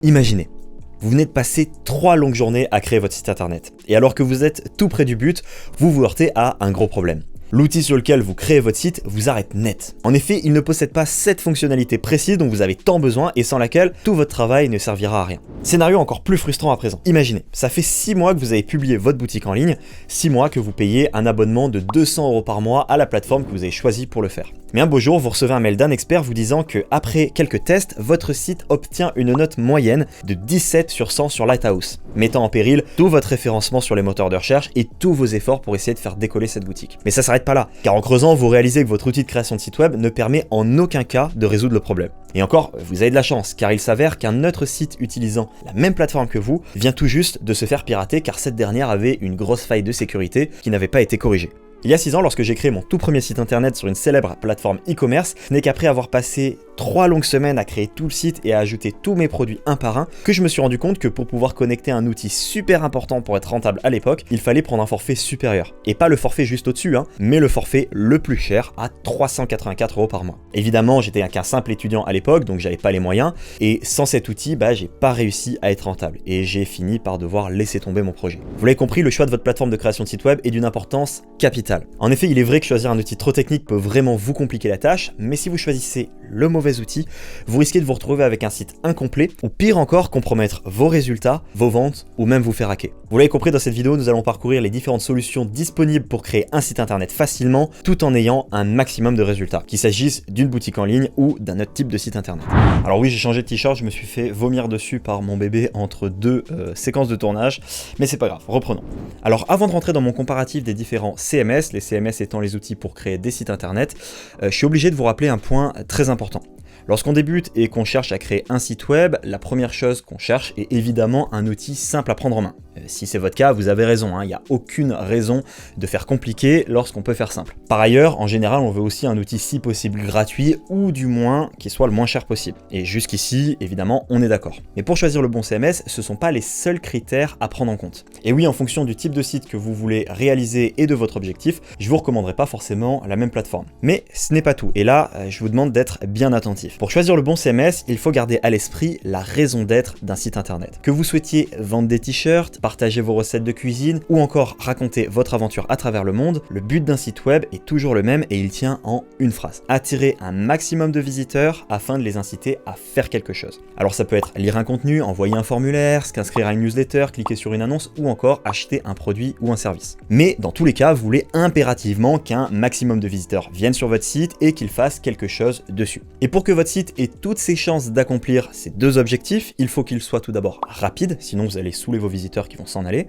Imaginez, vous venez de passer 3 longues journées à créer votre site internet. Et alors que vous êtes tout près du but, vous vous heurtez à un gros problème. L'outil sur lequel vous créez votre site vous arrête net. En effet, il ne possède pas cette fonctionnalité précise dont vous avez tant besoin et sans laquelle tout votre travail ne servira à rien. Scénario encore plus frustrant à présent. Imaginez, ça fait 6 mois que vous avez publié votre boutique en ligne, 6 mois que vous payez un abonnement de 200 € par mois à la plateforme que vous avez choisi pour le faire. Mais un beau jour, vous recevez un mail d'un expert vous disant que après quelques tests, votre site obtient une note moyenne de 17 sur 100 sur Lighthouse, mettant en péril tout votre référencement sur les moteurs de recherche et tous vos efforts pour essayer de faire décoller cette boutique. Mais ça s'arrête pas là, car en creusant, vous réalisez que votre outil de création de site web ne permet en aucun cas de résoudre le problème. Et encore, vous avez de la chance, car il s'avère qu'un autre site utilisant la même plateforme que vous vient tout juste de se faire pirater car cette dernière avait une grosse faille de sécurité qui n'avait pas été corrigée. Il y a 6 ans, lorsque j'ai créé mon tout premier site internet sur une célèbre plateforme e-commerce, ce n'est qu'après avoir passé 3 longues semaines à créer tout le site et à ajouter tous mes produits un par un, que je me suis rendu compte que pour pouvoir connecter un outil super important pour être rentable à l'époque, il fallait prendre un forfait supérieur. Et pas le forfait juste au-dessus, mais le forfait le plus cher à 384 € par mois. Évidemment, j'étais qu'un simple étudiant à l'époque, donc j'avais pas les moyens, et sans cet outil, j'ai pas réussi à être rentable, et j'ai fini par devoir laisser tomber mon projet. Vous l'avez compris, le choix de votre plateforme de création de site web est d'une importance capitale. En effet, il est vrai que choisir un outil trop technique peut vraiment vous compliquer la tâche, mais si vous choisissez le mauvais outil, vous risquez de vous retrouver avec un site incomplet, ou pire encore, compromettre vos résultats, vos ventes, ou même vous faire hacker. Vous l'avez compris, dans cette vidéo, nous allons parcourir les différentes solutions disponibles pour créer un site internet facilement, tout en ayant un maximum de résultats, qu'il s'agisse d'une boutique en ligne ou d'un autre type de site internet. Alors oui, j'ai changé de t-shirt, je me suis fait vomir dessus par mon bébé entre 2 séquences de tournage, mais c'est pas grave, reprenons. Alors avant de rentrer dans mon comparatif des différents CMS, les CMS étant les outils pour créer des sites internet, je suis obligé de vous rappeler un point très important. Lorsqu'on débute et qu'on cherche à créer un site web, la première chose qu'on cherche est évidemment un outil simple à prendre en main. Si c'est votre cas, vous avez raison, il n'y a aucune raison de faire compliqué lorsqu'on peut faire simple. Par ailleurs, en général, on veut aussi un outil si possible gratuit ou du moins qui soit le moins cher possible. Et jusqu'ici, évidemment, on est d'accord. Mais pour choisir le bon CMS, ce ne sont pas les seuls critères à prendre en compte. Et oui, en fonction du type de site que vous voulez réaliser et de votre objectif, je ne vous recommanderai pas forcément la même plateforme. Mais ce n'est pas tout. Et là, je vous demande d'être bien attentif. Pour choisir le bon CMS, il faut garder à l'esprit la raison d'être d'un site internet. Que vous souhaitiez vendre des t-shirts, partager vos recettes de cuisine ou encore raconter votre aventure à travers le monde, le but d'un site web est toujours le même et il tient en une phrase. Attirer un maximum de visiteurs afin de les inciter à faire quelque chose. Alors ça peut être lire un contenu, envoyer un formulaire, s'inscrire à une newsletter, cliquer sur une annonce ou encore acheter un produit ou un service. Mais dans tous les cas, vous voulez impérativement qu'un maximum de visiteurs viennent sur votre site et qu'ils fassent quelque chose dessus. Et pour que votre site ait toutes ses chances d'accomplir ces deux objectifs, il faut qu'il soit tout d'abord rapide, sinon vous allez saouler vos visiteurs qui vont s'en aller.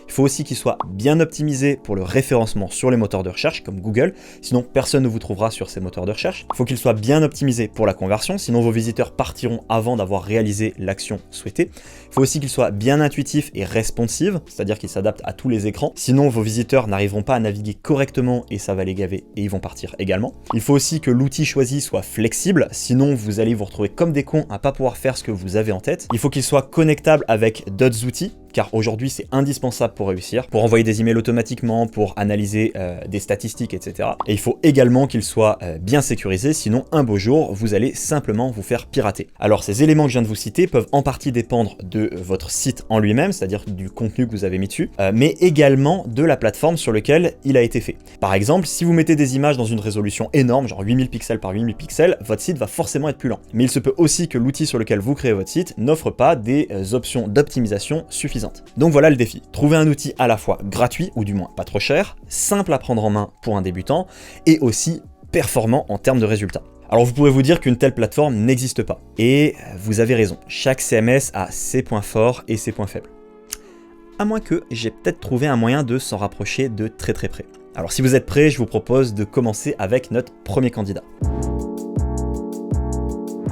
Il faut aussi qu'il soit bien optimisé pour le référencement sur les moteurs de recherche comme Google, sinon personne ne vous trouvera sur ces moteurs de recherche. Il faut qu'il soit bien optimisé pour la conversion, sinon vos visiteurs partiront avant d'avoir réalisé l'action souhaitée. Il faut aussi qu'il soit bien intuitif et responsive, c'est-à-dire qu'il s'adapte à tous les écrans, sinon vos visiteurs n'arriveront pas à naviguer correctement et ça va les gaver et ils vont partir également. Il faut aussi que l'outil choisi soit flexible, sinon vous allez vous retrouver comme des cons à pas pouvoir faire ce que vous avez en tête. Il faut qu'il soit connectable avec d'autres outils, car aujourd'hui c'est indispensable pour réussir, pour envoyer des emails automatiquement, pour analyser des statistiques, etc. Et il faut également qu'il soit bien sécurisé, sinon un beau jour vous allez simplement vous faire pirater. Alors ces éléments que je viens de vous citer peuvent en partie dépendre de votre site en lui-même, c'est-à-dire du contenu que vous avez mis dessus, mais également de la plateforme sur laquelle il a été fait. Par exemple, si vous mettez des images dans une résolution énorme, genre 8000 pixels par 8000 pixels, votre site va forcément être plus lent. Mais il se peut aussi que l'outil sur lequel vous créez votre site n'offre pas des options d'optimisation suffisantes. Donc voilà le défi, trouver un outil à la fois gratuit, ou du moins pas trop cher, simple à prendre en main pour un débutant, et aussi performant en termes de résultats. Alors vous pourrez vous dire qu'une telle plateforme n'existe pas, et vous avez raison, chaque CMS a ses points forts et ses points faibles. À moins que j'ai peut-être trouvé un moyen de s'en rapprocher de très près. Alors si vous êtes prêts, je vous propose de commencer avec notre premier candidat.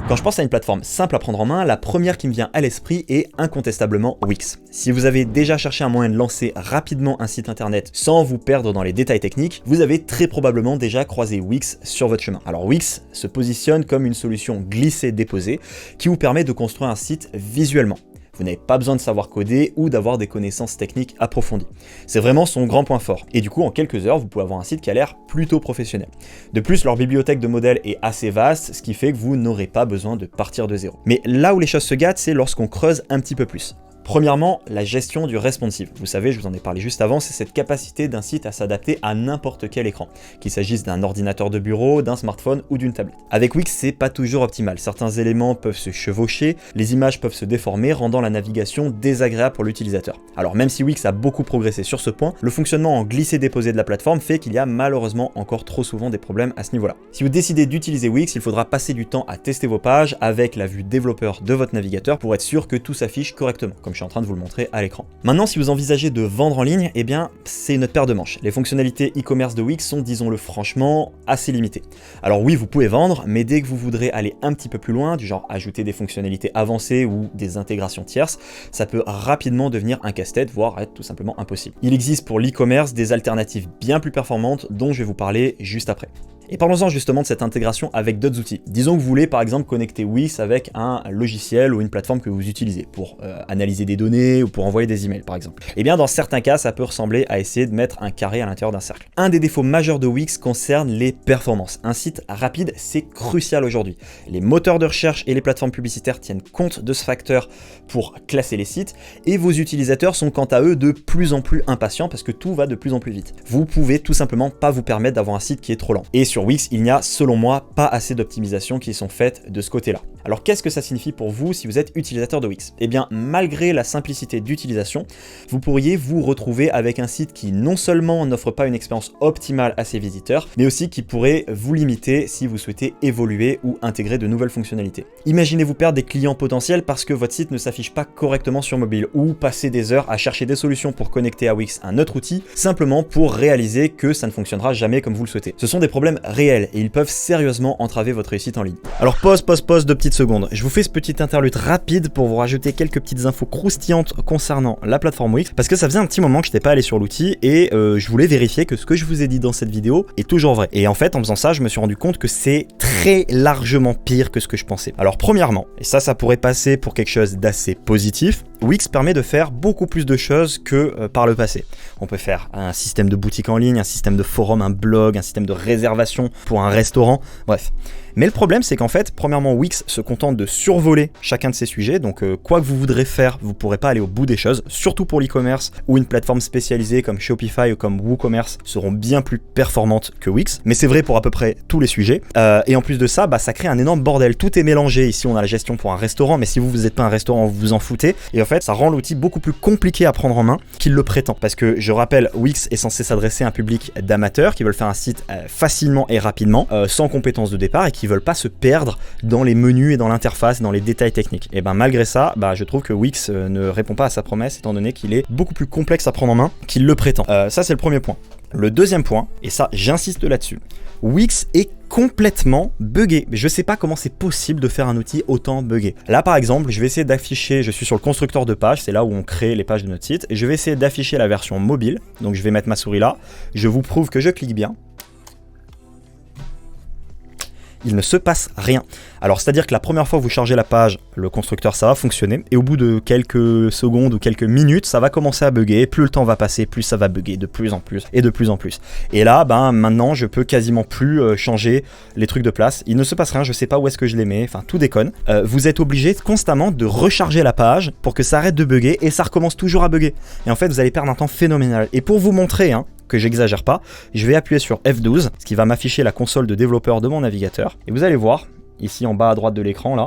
Quand je pense à une plateforme simple à prendre en main, la première qui me vient à l'esprit est incontestablement Wix. Si vous avez déjà cherché un moyen de lancer rapidement un site internet sans vous perdre dans les détails techniques, vous avez très probablement déjà croisé Wix sur votre chemin. Alors Wix se positionne comme une solution glissée-déposée qui vous permet de construire un site visuellement. Vous n'avez pas besoin de savoir coder ou d'avoir des connaissances techniques approfondies. C'est vraiment son grand point fort. Et du coup, en quelques heures, vous pouvez avoir un site qui a l'air plutôt professionnel. De plus, leur bibliothèque de modèles est assez vaste, ce qui fait que vous n'aurez pas besoin de partir de zéro. Mais là où les choses se gâtent, c'est lorsqu'on creuse un petit peu plus. Premièrement, la gestion du responsive. Vous savez, je vous en ai parlé juste avant, c'est cette capacité d'un site à s'adapter à n'importe quel écran, qu'il s'agisse d'un ordinateur de bureau, d'un smartphone ou d'une tablette. Avec Wix, c'est pas toujours optimal. Certains éléments peuvent se chevaucher, les images peuvent se déformer, rendant la navigation désagréable pour l'utilisateur. Alors même si Wix a beaucoup progressé sur ce point, le fonctionnement en glisser-déposer de la plateforme fait qu'il y a malheureusement encore trop souvent des problèmes à ce niveau-là. Si vous décidez d'utiliser Wix, il faudra passer du temps à tester vos pages avec la vue développeur de votre navigateur pour être sûr que tout s'affiche correctement, comme je suis en train de vous le montrer à l'écran. Maintenant, si vous envisagez de vendre en ligne, eh bien, c'est une autre paire de manches. Les fonctionnalités e-commerce de Wix sont, disons-le franchement, assez limitées. Alors oui, vous pouvez vendre, mais dès que vous voudrez aller un petit peu plus loin, du genre ajouter des fonctionnalités avancées ou des intégrations tierces, ça peut rapidement devenir un casse-tête, voire être tout simplement impossible. Il existe pour l'e-commerce des alternatives bien plus performantes dont je vais vous parler juste après. Et parlons-en justement de cette intégration avec d'autres outils. Disons que vous voulez par exemple connecter Wix avec un logiciel ou une plateforme que vous utilisez pour analyser des données ou pour envoyer des emails par exemple. Et bien dans certains cas, ça peut ressembler à essayer de mettre un carré à l'intérieur d'un cercle. Un des défauts majeurs de Wix concerne les performances. Un site rapide, c'est crucial aujourd'hui. Les moteurs de recherche et les plateformes publicitaires tiennent compte de ce facteur pour classer les sites et vos utilisateurs sont quant à eux de plus en plus impatients parce que tout va de plus en plus vite. Vous pouvez tout simplement pas vous permettre d'avoir un site qui est trop lent. Et sur Wix, il n'y a, selon moi, pas assez d'optimisations qui sont faites de ce côté-là. Alors qu'est-ce que ça signifie pour vous si vous êtes utilisateur de Wix? Eh bien, malgré la simplicité d'utilisation, vous pourriez vous retrouver avec un site qui non seulement n'offre pas une expérience optimale à ses visiteurs, mais aussi qui pourrait vous limiter si vous souhaitez évoluer ou intégrer de nouvelles fonctionnalités. Imaginez-vous perdre des clients potentiels parce que votre site ne s'affiche pas correctement sur mobile ou passer des heures à chercher des solutions pour connecter à Wix un autre outil, simplement pour réaliser que ça ne fonctionnera jamais comme vous le souhaitez. Ce sont des problèmes réels et ils peuvent sérieusement entraver votre réussite en ligne. Alors pause de petites secondes. Je vous fais ce petit interlude rapide pour vous rajouter quelques petites infos croustillantes concernant la plateforme Wix parce que ça faisait un petit moment que je n'étais pas allé sur l'outil et je voulais vérifier que ce que je vous ai dit dans cette vidéo est toujours vrai. Et en fait, en faisant ça, je me suis rendu compte que c'est très largement pire que ce que je pensais. Alors premièrement, et ça pourrait passer pour quelque chose d'assez positif, Wix permet de faire beaucoup plus de choses que par le passé. On peut faire un système de boutique en ligne, un système de forum, un blog, un système de réservation pour un restaurant, bref. Mais le problème, c'est qu'en fait, premièrement, Wix se contente de survoler chacun de ces sujets, donc quoi que vous voudrez faire, vous ne pourrez pas aller au bout des choses, surtout pour l'e-commerce, où une plateforme spécialisée comme Shopify ou comme WooCommerce seront bien plus performantes que Wix, mais c'est vrai pour à peu près tous les sujets. Et en plus de ça, ça crée un énorme bordel, tout est mélangé. Ici, on a la gestion pour un restaurant, mais si vous n'êtes pas un restaurant, vous vous en foutez. Et en fait, ça rend l'outil beaucoup plus compliqué à prendre en main qu'il le prétend. Parce que, je rappelle, Wix est censé s'adresser à un public d'amateurs qui veulent faire un site facilement et rapidement, sans compétences de départ et qui veulent pas se perdre dans les menus et dans l'interface, dans les détails techniques. Et malgré ça, je trouve que Wix ne répond pas à sa promesse étant donné qu'il est beaucoup plus complexe à prendre en main qu'il le prétend. Ça, c'est le premier point. Le deuxième point, et ça, j'insiste là-dessus, Wix est complètement buggé. Je sais pas comment c'est possible de faire un outil autant buggé. Là par exemple, je vais essayer d'afficher, je suis sur le constructeur de pages, c'est là où on crée les pages de notre site, et je vais essayer d'afficher la version mobile, donc je vais mettre ma souris là, je vous prouve que je clique bien. Il ne se passe rien. Alors c'est à dire que la première fois que vous chargez la page, le constructeur ça va fonctionner et au bout de quelques secondes ou quelques minutes ça va commencer à bugger, plus le temps va passer, plus ça va bugger de plus en plus et de plus en plus. Et là maintenant je peux quasiment plus changer les trucs de place, il ne se passe rien, je sais pas où est-ce que je les mets, enfin tout déconne. Vous êtes obligé constamment de recharger la page pour que ça arrête de bugger et ça recommence toujours à bugger. Et en fait vous allez perdre un temps phénoménal. Et pour vous montrer que j'exagère pas, je vais appuyer sur F12, ce qui va m'afficher la console de développeur de mon navigateur. Et vous allez voir, ici en bas à droite de l'écran là,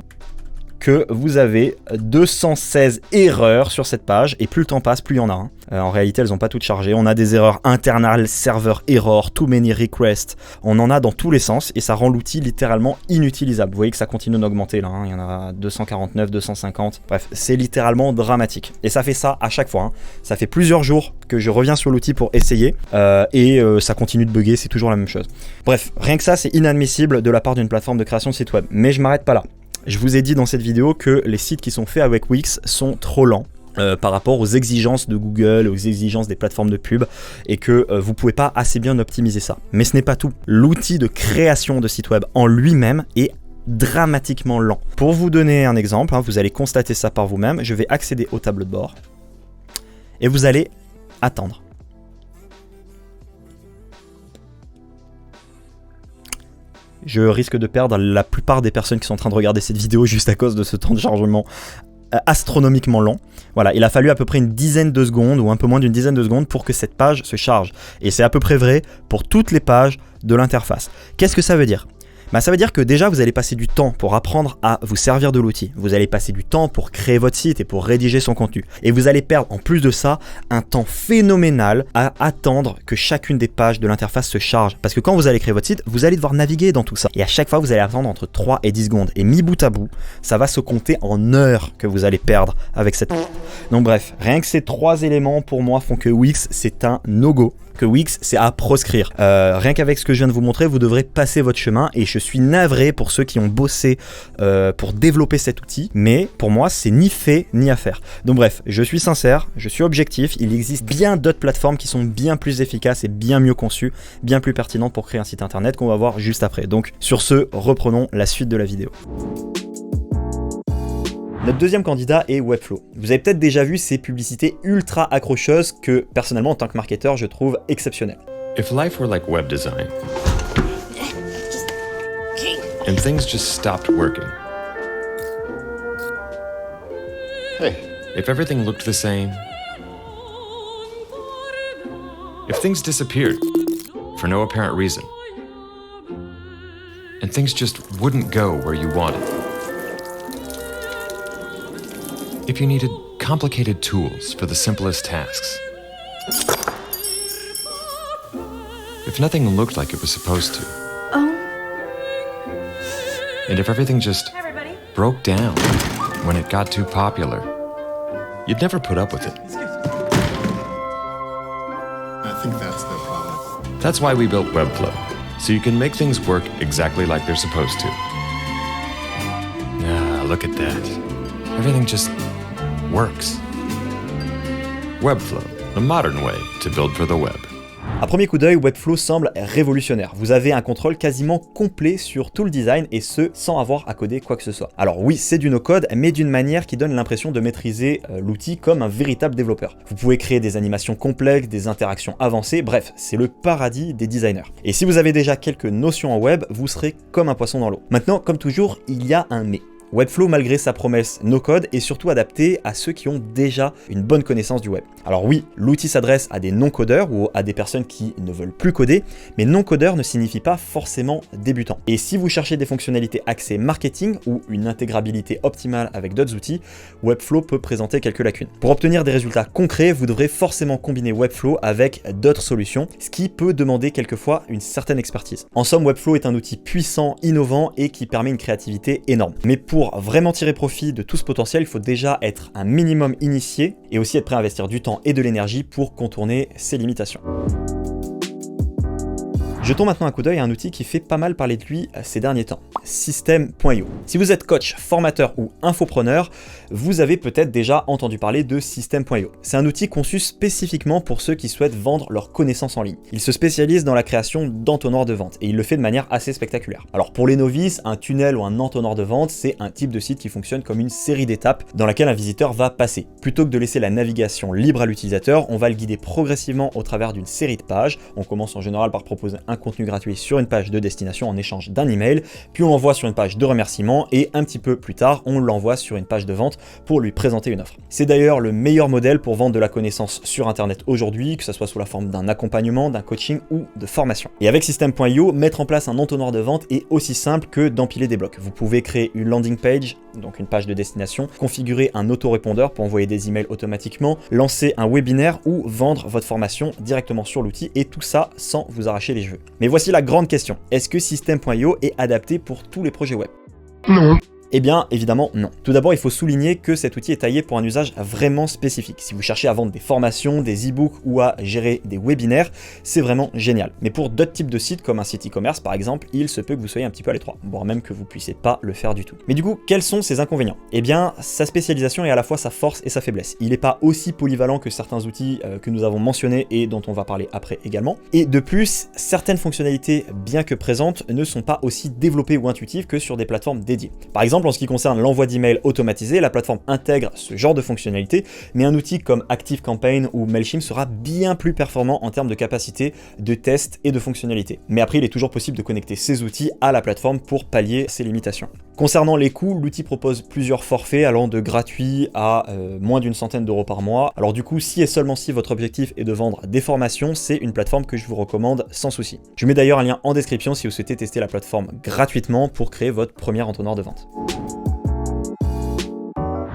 que vous avez 216 erreurs sur cette page, et plus le temps passe, plus il y en a. En réalité, elles n'ont pas toutes chargé. On a des erreurs internal server error, too many requests. On en a dans tous les sens, et ça rend l'outil littéralement inutilisable. Vous voyez que ça continue d'augmenter là, il y en a 249, 250. Bref, c'est littéralement dramatique. Et ça fait ça à chaque fois. Ça fait plusieurs jours que je reviens sur l'outil pour essayer, et ça continue de bugger, c'est toujours la même chose. Bref, rien que ça, c'est inadmissible de la part d'une plateforme de création de site web. Mais je m'arrête pas là. Je vous ai dit dans cette vidéo que les sites qui sont faits avec Wix sont trop lents par rapport aux exigences de Google, aux exigences des plateformes de pub, et que vous pouvez pas assez bien optimiser ça. Mais ce n'est pas tout. L'outil de création de site web en lui-même est dramatiquement lent. Pour vous donner un exemple, vous allez constater ça par vous-même, je vais accéder au tableau de bord et vous allez attendre. Je risque de perdre la plupart des personnes qui sont en train de regarder cette vidéo juste à cause de ce temps de chargement astronomiquement lent. Voilà, il a fallu à peu près une dizaine de secondes ou un peu moins d'une dizaine de secondes pour que cette page se charge. Et c'est à peu près vrai pour toutes les pages de l'interface. Qu'est-ce que ça veut dire ? Ça veut dire que déjà vous allez passer du temps pour apprendre à vous servir de l'outil. Vous allez passer du temps pour créer votre site et pour rédiger son contenu. Et vous allez perdre en plus de ça un temps phénoménal à attendre que chacune des pages de l'interface se charge. Parce que quand vous allez créer votre site, vous allez devoir naviguer dans tout ça. Et à chaque fois vous allez attendre entre 3 et 10 secondes. Et mis bout à bout, ça va se compter en heures que vous allez perdre avec cette... Donc bref, rien que ces 3 éléments pour moi font que Wix c'est un no-go. Que Wix c'est à proscrire. Rien qu'avec ce que je viens de vous montrer, vous devrez passer votre chemin et je suis navré pour ceux qui ont bossé pour développer cet outil, mais pour moi c'est ni fait ni à faire. Donc bref, je suis sincère, je suis objectif, il existe bien d'autres plateformes qui sont bien plus efficaces et bien mieux conçues, bien plus pertinentes pour créer un site internet qu'on va voir juste après. Donc sur ce, reprenons la suite de la vidéo. Notre deuxième candidat est Webflow. Vous avez peut-être déjà vu ces publicités ultra accrocheuses que, personnellement, en tant que marketeur, je trouve exceptionnelles. If life were like web design, and things just stopped working. Hey. If everything looked the same. If things disappeared for no apparent reason. And things just wouldn't go where you wanted. If you needed complicated tools for the simplest tasks. If nothing looked like it was supposed to. Oh. And if everything just broke down when it got too popular, you'd never put up with it. I think that's the problem. That's why we built Webflow, so you can make things work exactly like they're supposed to. Ah, look at that. Everything just works. Webflow, a modern way to build for the web. À premier coup d'œil, Webflow semble révolutionnaire. Vous avez un contrôle quasiment complet sur tout le design et ce, sans avoir à coder quoi que ce soit. Alors oui, c'est du no-code, mais d'une manière qui donne l'impression de maîtriser l'outil comme un véritable développeur. Vous pouvez créer des animations complexes, des interactions avancées, bref, c'est le paradis des designers. Et si vous avez déjà quelques notions en web, vous serez comme un poisson dans l'eau. Maintenant, comme toujours, il y a un mais. Webflow, malgré sa promesse no-code, est surtout adapté à ceux qui ont déjà une bonne connaissance du web. Alors oui, l'outil s'adresse à des non-codeurs ou à des personnes qui ne veulent plus coder, mais non-codeur ne signifie pas forcément débutant. Et si vous cherchez des fonctionnalités axées marketing ou une intégrabilité optimale avec d'autres outils, Webflow peut présenter quelques lacunes. Pour obtenir des résultats concrets, vous devrez forcément combiner Webflow avec d'autres solutions, ce qui peut demander quelquefois une certaine expertise. En somme, Webflow est un outil puissant, innovant et qui permet une créativité énorme. Mais pour vraiment tirer profit de tout ce potentiel, il faut déjà être un minimum initié et aussi être prêt à investir du temps et de l'énergie pour contourner ses limitations. Jetons maintenant un coup d'œil à un outil qui fait pas mal parler de lui ces derniers temps, System.io. Si vous êtes coach, formateur ou infopreneur, vous avez peut-être déjà entendu parler de System.io. C'est un outil conçu spécifiquement pour ceux qui souhaitent vendre leurs connaissances en ligne. Il se spécialise dans la création d'entonnoirs de vente et il le fait de manière assez spectaculaire. Alors pour les novices, un tunnel ou un entonnoir de vente, c'est un type de site qui fonctionne comme une série d'étapes dans laquelle un visiteur va passer. Plutôt que de laisser la navigation libre à l'utilisateur, on va le guider progressivement au travers d'une série de pages. On commence en général par proposer un contenu gratuit sur une page de destination en échange d'un email, puis on l'envoie sur une page de remerciement et un petit peu plus tard, on l'envoie sur une page de vente pour lui présenter une offre. C'est d'ailleurs le meilleur modèle pour vendre de la connaissance sur internet aujourd'hui, que ce soit sous la forme d'un accompagnement, d'un coaching ou de formation. Et avec System.io, mettre en place un entonnoir de vente est aussi simple que d'empiler des blocs. Vous pouvez créer une landing page, donc une page de destination, configurer un autorépondeur pour envoyer des emails automatiquement, lancer un webinaire ou vendre votre formation directement sur l'outil et tout ça sans vous arracher les cheveux. Mais voici la grande question, est-ce que System.io est adapté pour tous les projets web ? Non. Eh bien, évidemment, non. Tout d'abord, il faut souligner que cet outil est taillé pour un usage vraiment spécifique. Si vous cherchez à vendre des formations, des e-books ou à gérer des webinaires, c'est vraiment génial. Mais pour d'autres types de sites, comme un site e-commerce par exemple, il se peut que vous soyez un petit peu à l'étroit, voire même que vous puissiez pas le faire du tout. Mais du coup, quels sont ses inconvénients? Eh bien, sa spécialisation est à la fois sa force et sa faiblesse. Il n'est pas aussi polyvalent que certains outils que nous avons mentionnés et dont on va parler après également. Et de plus, certaines fonctionnalités, bien que présentes, ne sont pas aussi développées ou intuitives que sur des plateformes dédiées. Par exemple, en ce qui concerne l'envoi d'emails automatisé, la plateforme intègre ce genre de fonctionnalités, mais un outil comme ActiveCampaign ou Mailchimp sera bien plus performant en termes de capacité, de test et de fonctionnalités. Mais après, il est toujours possible de connecter ces outils à la plateforme pour pallier ces limitations. Concernant les coûts, l'outil propose plusieurs forfaits allant de gratuit à moins d'une centaine d'euros par mois. Alors du coup, si et seulement si votre objectif est de vendre des formations, c'est une plateforme que je vous recommande sans souci. Je mets d'ailleurs un lien en description si vous souhaitez tester la plateforme gratuitement pour créer votre premier entonnoir de vente.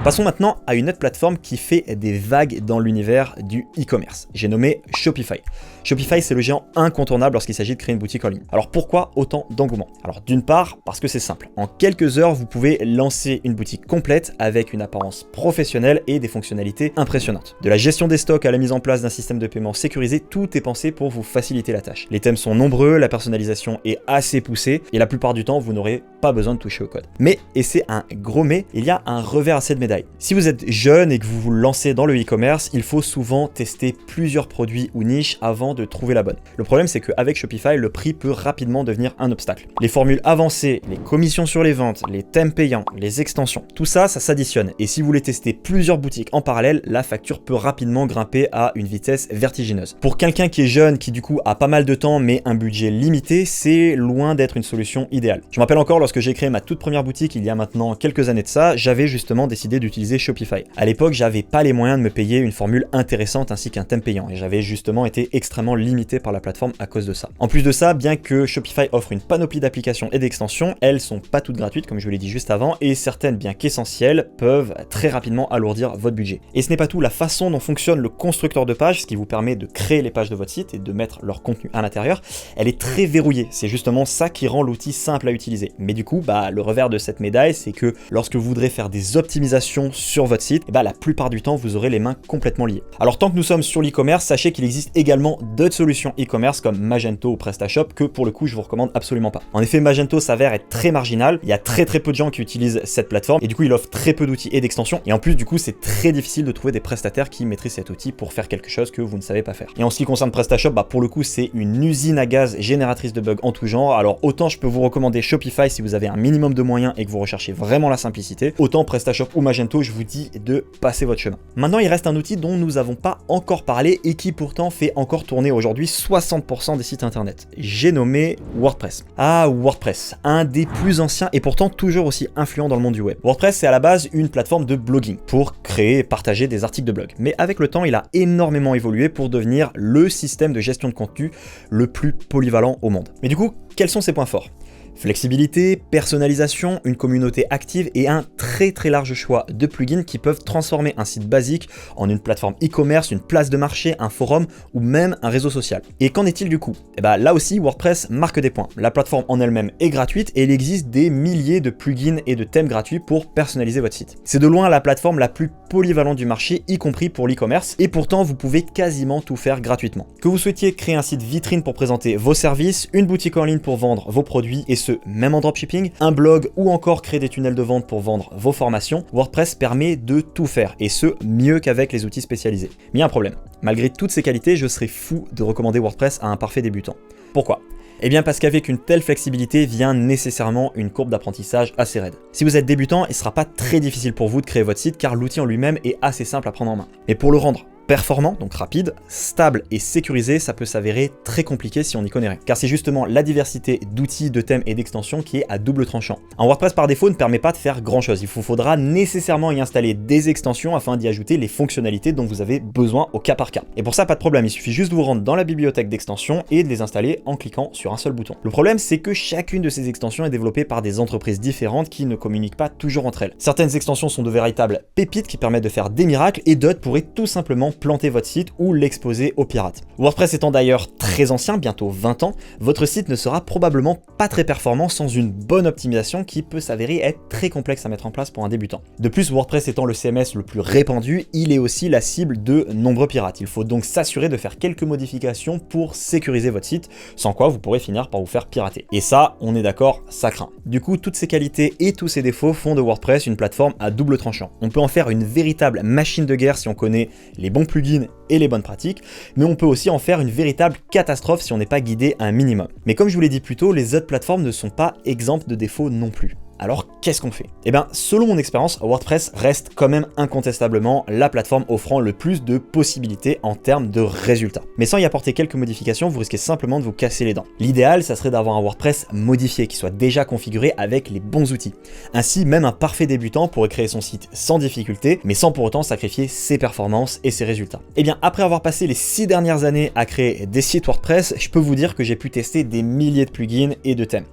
Passons maintenant à une autre plateforme qui fait des vagues dans l'univers du e-commerce. J'ai nommé Shopify. Shopify, c'est le géant incontournable lorsqu'il s'agit de créer une boutique en ligne. Alors pourquoi autant d'engouement? Alors d'une part, parce que c'est simple. En quelques heures, vous pouvez lancer une boutique complète avec une apparence professionnelle et des fonctionnalités impressionnantes. De la gestion des stocks à la mise en place d'un système de paiement sécurisé, tout est pensé pour vous faciliter la tâche. Les thèmes sont nombreux, la personnalisation est assez poussée et la plupart du temps, vous n'aurez pas besoin de toucher au code. Mais, et c'est un gros mais, il y a un revers à cette médaille. Si vous êtes jeune et que vous vous lancez dans le e-commerce, il faut souvent tester plusieurs produits ou niches avant de trouver la bonne. Le problème, c'est qu'avec Shopify, le prix peut rapidement devenir un obstacle. Les formules avancées, les commissions sur les ventes, les thèmes payants, les extensions, tout ça, ça s'additionne. Et si vous voulez tester plusieurs boutiques en parallèle, la facture peut rapidement grimper à une vitesse vertigineuse. Pour quelqu'un qui est jeune, qui du coup a pas mal de temps mais un budget limité, c'est loin d'être une solution idéale. Je me rappelle encore lorsque j'ai créé ma toute première boutique il y a maintenant quelques années de ça, j'avais justement décidé d'utiliser Shopify. À l'époque, j'avais pas les moyens de me payer une formule intéressante ainsi qu'un thème payant et j'avais justement été extrêmement limité par la plateforme à cause de ça. En plus de ça, bien que Shopify offre une panoplie d'applications et d'extensions, elles sont pas toutes gratuites comme je vous l'ai dit juste avant et certaines, bien qu'essentielles, peuvent très rapidement alourdir votre budget. Et ce n'est pas tout, la façon dont fonctionne le constructeur de pages, ce qui vous permet de créer les pages de votre site et de mettre leur contenu à l'intérieur, elle est très verrouillée. C'est justement ça qui rend l'outil simple à utiliser. Mais du coup, le revers de cette médaille, c'est que lorsque vous voudrez faire des optimisations sur votre site, la plupart du temps, vous aurez les mains complètement liées. Alors tant que nous sommes sur l'e-commerce, sachez qu'il existe également d'autres solutions e-commerce comme Magento ou PrestaShop que pour le coup, je vous recommande absolument pas. En effet, Magento s'avère être très marginal, il y a très peu de gens qui utilisent cette plateforme et du coup, il offre très peu d'outils et d'extensions et en plus, du coup, c'est très difficile de trouver des prestataires qui maîtrisent cet outil pour faire quelque chose que vous ne savez pas faire. Et en ce qui concerne PrestaShop, pour le coup, c'est une usine à gaz génératrice de bugs en tout genre. Alors autant je peux vous recommander Shopify si vous avez un minimum de moyens et que vous recherchez vraiment la simplicité, autant PrestaShop ou Magento, je vous dis de passer votre chemin. Maintenant, il reste un outil dont nous n'avons pas encore parlé et qui pourtant fait encore tourner aujourd'hui 60% des sites internet. J'ai nommé WordPress. Ah, WordPress, un des plus anciens et pourtant toujours aussi influent dans le monde du web. WordPress, c'est à la base une plateforme de blogging pour créer et partager des articles de blog. Mais avec le temps, il a énormément évolué pour devenir le système de gestion de contenu le plus polyvalent au monde. Mais du coup, quels sont ses points forts ? Flexibilité, personnalisation, une communauté active et un très large choix de plugins qui peuvent transformer un site basique en une plateforme e-commerce, une place de marché, un forum ou même un réseau social. Et qu'en est-il du coup ? Là aussi, WordPress marque des points. La plateforme en elle-même est gratuite et il existe des milliers de plugins et de thèmes gratuits pour personnaliser votre site. C'est de loin la plateforme la plus polyvalente du marché, y compris pour l'e-commerce, et pourtant vous pouvez quasiment tout faire gratuitement. Que vous souhaitiez créer un site vitrine pour présenter vos services, une boutique en ligne pour vendre vos produits et même en dropshipping, un blog ou encore créer des tunnels de vente pour vendre vos formations, WordPress permet de tout faire et ce, mieux qu'avec les outils spécialisés. Mais il y a un problème. Malgré toutes ces qualités, je serais fou de recommander WordPress à un parfait débutant. Pourquoi ? Eh bien parce qu'avec une telle flexibilité vient nécessairement une courbe d'apprentissage assez raide. Si vous êtes débutant, il ne sera pas très difficile pour vous de créer votre site car l'outil en lui-même est assez simple à prendre en main. Mais pour le rendre performant, donc rapide, stable et sécurisé, ça peut s'avérer très compliqué si on n'y connaît rien. Car c'est justement la diversité d'outils, de thèmes et d'extensions qui est à double tranchant. Un WordPress par défaut ne permet pas de faire grand chose. Il vous faudra nécessairement y installer des extensions afin d'y ajouter les fonctionnalités dont vous avez besoin au cas par cas. Et pour ça, pas de problème, il suffit juste de vous rendre dans la bibliothèque d'extensions et de les installer en cliquant sur un seul bouton. Le problème, c'est que chacune de ces extensions est développée par des entreprises différentes qui ne communiquent pas toujours entre elles. Certaines extensions sont de véritables pépites qui permettent de faire des miracles et d'autres pourraient tout simplement planter votre site ou l'exposer aux pirates. WordPress étant d'ailleurs très ancien, bientôt 20 ans, votre site ne sera probablement pas très performant sans une bonne optimisation qui peut s'avérer être très complexe à mettre en place pour un débutant. De plus, WordPress étant le CMS le plus répandu, il est aussi la cible de nombreux pirates. Il faut donc s'assurer de faire quelques modifications pour sécuriser votre site, sans quoi vous pourrez finir par vous faire pirater. Et ça, on est d'accord, ça craint. Du coup, toutes ces qualités et tous ces défauts font de WordPress une plateforme à double tranchant. On peut en faire une véritable machine de guerre si on connaît les bons plugins et les bonnes pratiques, mais on peut aussi en faire une véritable catastrophe si on n'est pas guidé un minimum. Mais comme je vous l'ai dit plus tôt, les autres plateformes ne sont pas exemptes de défauts non plus. Alors qu'est-ce qu'on fait? Eh bien, selon mon expérience, WordPress reste quand même incontestablement la plateforme offrant le plus de possibilités en termes de résultats. Mais sans y apporter quelques modifications, vous risquez simplement de vous casser les dents. L'idéal, ça serait d'avoir un WordPress modifié, qui soit déjà configuré avec les bons outils. Ainsi, même un parfait débutant pourrait créer son site sans difficulté, mais sans pour autant sacrifier ses performances et ses résultats. Eh bien, après avoir passé les 6 dernières années à créer des sites WordPress, je peux vous dire que j'ai pu tester des milliers de plugins et de thèmes.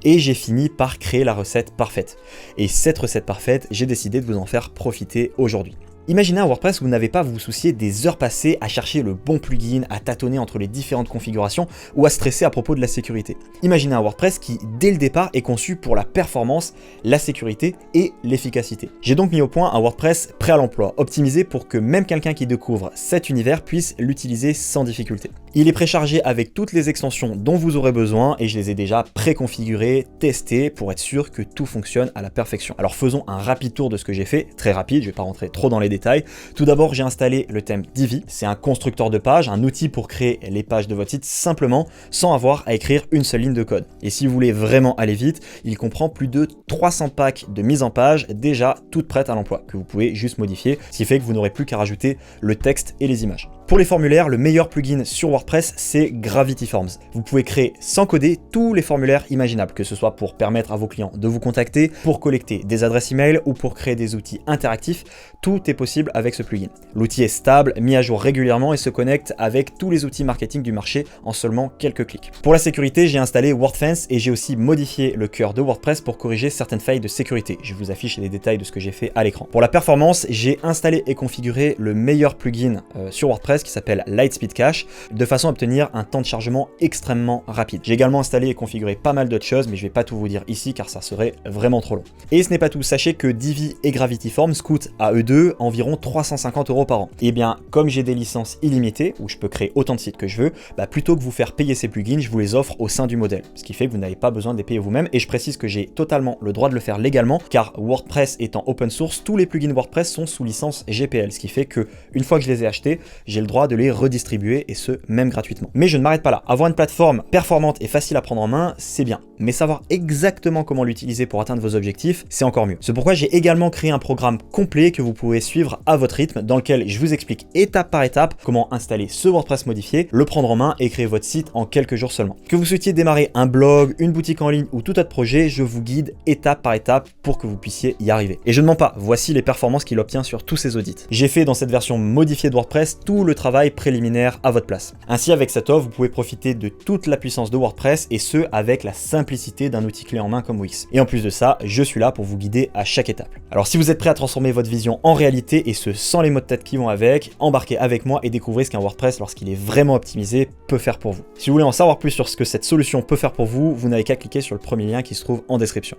Et j'ai fini par créer la recette parfaite. Et cette recette parfaite, j'ai décidé de vous en faire profiter aujourd'hui. Imaginez un WordPress où vous n'avez pas à vous soucier des heures passées à chercher le bon plugin, à tâtonner entre les différentes configurations ou à stresser à propos de la sécurité. Imaginez un WordPress qui, dès le départ, est conçu pour la performance, la sécurité et l'efficacité. J'ai donc mis au point un WordPress prêt à l'emploi, optimisé pour que même quelqu'un qui découvre cet univers puisse l'utiliser sans difficulté. Il est préchargé avec toutes les extensions dont vous aurez besoin et je les ai déjà préconfigurées, testées pour être sûr que tout fonctionne à la perfection. Alors faisons un rapide tour de ce que j'ai fait, très rapide, je vais pas rentrer trop dans les détails. Tout d'abord, j'ai installé le thème Divi. C'est un constructeur de pages, un outil pour créer les pages de votre site simplement sans avoir à écrire une seule ligne de code. Et si vous voulez vraiment aller vite, il comprend plus de 300 packs de mise en page déjà toutes prêtes à l'emploi que vous pouvez juste modifier, ce qui fait que vous n'aurez plus qu'à rajouter le texte et les images. Pour les formulaires, le meilleur plugin sur WordPress, c'est Gravity Forms. Vous pouvez créer sans coder tous les formulaires imaginables, que ce soit pour permettre à vos clients de vous contacter, pour collecter des adresses email ou pour créer des outils interactifs. Tout est possible avec ce plugin. L'outil est stable, mis à jour régulièrement et se connecte avec tous les outils marketing du marché en seulement quelques clics. Pour la sécurité, j'ai installé WordFence et j'ai aussi modifié le cœur de WordPress pour corriger certaines failles de sécurité. Je vous affiche les détails de ce que j'ai fait à l'écran. Pour la performance, j'ai installé et configuré le meilleur plugin sur WordPress qui s'appelle Lightspeed Cache, de façon à obtenir un temps de chargement extrêmement rapide. J'ai également installé et configuré pas mal d'autres choses, mais je vais pas tout vous dire ici car ça serait vraiment trop long. Et ce n'est pas tout, sachez que Divi et Gravity Forms coûtent à eux deux environ 350 € par an. Et bien, comme j'ai des licences illimitées, où je peux créer autant de sites que je veux, plutôt que vous faire payer ces plugins, je vous les offre au sein du modèle. Ce qui fait que vous n'avez pas besoin de les payer vous-même, et je précise que j'ai totalement le droit de le faire légalement, car WordPress étant open source, tous les plugins WordPress sont sous licence GPL, ce qui fait que une fois que je les ai achetés, j'ai le droit de les redistribuer, et ce, même gratuitement. Mais je ne m'arrête pas là. Avoir une plateforme performante et facile à prendre en main, c'est bien. Mais savoir exactement comment l'utiliser pour atteindre vos objectifs, c'est encore mieux. C'est pourquoi j'ai également créé un programme complet que vous pouvez suivre à votre rythme, dans lequel je vous explique étape par étape comment installer ce WordPress modifié, le prendre en main et créer votre site en quelques jours seulement. Que vous souhaitiez démarrer un blog, une boutique en ligne ou tout autre projet, je vous guide étape par étape pour que vous puissiez y arriver. Et je ne mens pas, voici les performances qu'il obtient sur tous ses audits. J'ai fait dans cette version modifiée de WordPress tout le travail préliminaire à votre place. Ainsi, avec cette offre, vous pouvez profiter de toute la puissance de WordPress et ce, avec la simplicité d'un outil clé en main comme Wix. Et en plus de ça, je suis là pour vous guider à chaque étape. Alors si vous êtes prêt à transformer votre vision en réalité et ce sans les maux de tête qui vont avec, embarquez avec moi et découvrez ce qu'un WordPress, lorsqu'il est vraiment optimisé, peut faire pour vous. Si vous voulez en savoir plus sur ce que cette solution peut faire pour vous, vous n'avez qu'à cliquer sur le premier lien qui se trouve en description.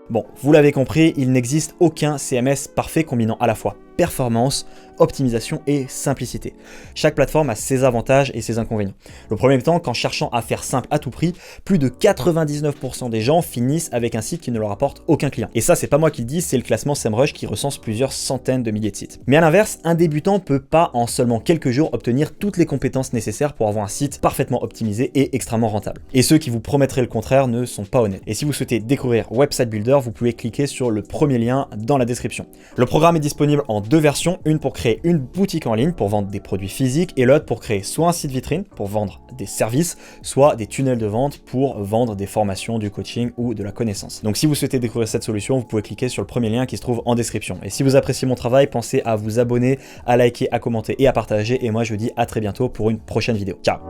Bon, vous l'avez compris, il n'existe aucun CMS parfait combinant à la fois performance, optimisation et simplicité. Chaque plateforme a ses avantages et ses inconvénients. Le premier étant qu'en cherchant à faire simple à tout prix, plus de 99% des gens finissent avec un site qui ne leur apporte aucun client. Et ça, c'est pas moi qui le dis, c'est le classement SEMrush qui recense plusieurs centaines de milliers de sites. Mais à l'inverse, un débutant peut pas en seulement quelques jours obtenir toutes les compétences nécessaires pour avoir un site parfaitement optimisé et extrêmement rentable. Et ceux qui vous promettraient le contraire ne sont pas honnêtes. Et si vous souhaitez découvrir Website Builder, vous pouvez cliquer sur le premier lien dans la description. Le programme est disponible en deux versions, une pour créer une boutique en ligne pour vendre des produits physiques et l'autre pour créer soit un site vitrine pour vendre des services, soit des tunnels de vente pour vendre des formations, du coaching ou de la connaissance. Donc si vous souhaitez découvrir cette solution, vous pouvez cliquer sur le premier lien qui se trouve en description. Et si vous appréciez mon travail, pensez à vous abonner, à liker, à commenter et à partager. Et moi je vous dis à très bientôt pour une prochaine vidéo. Ciao!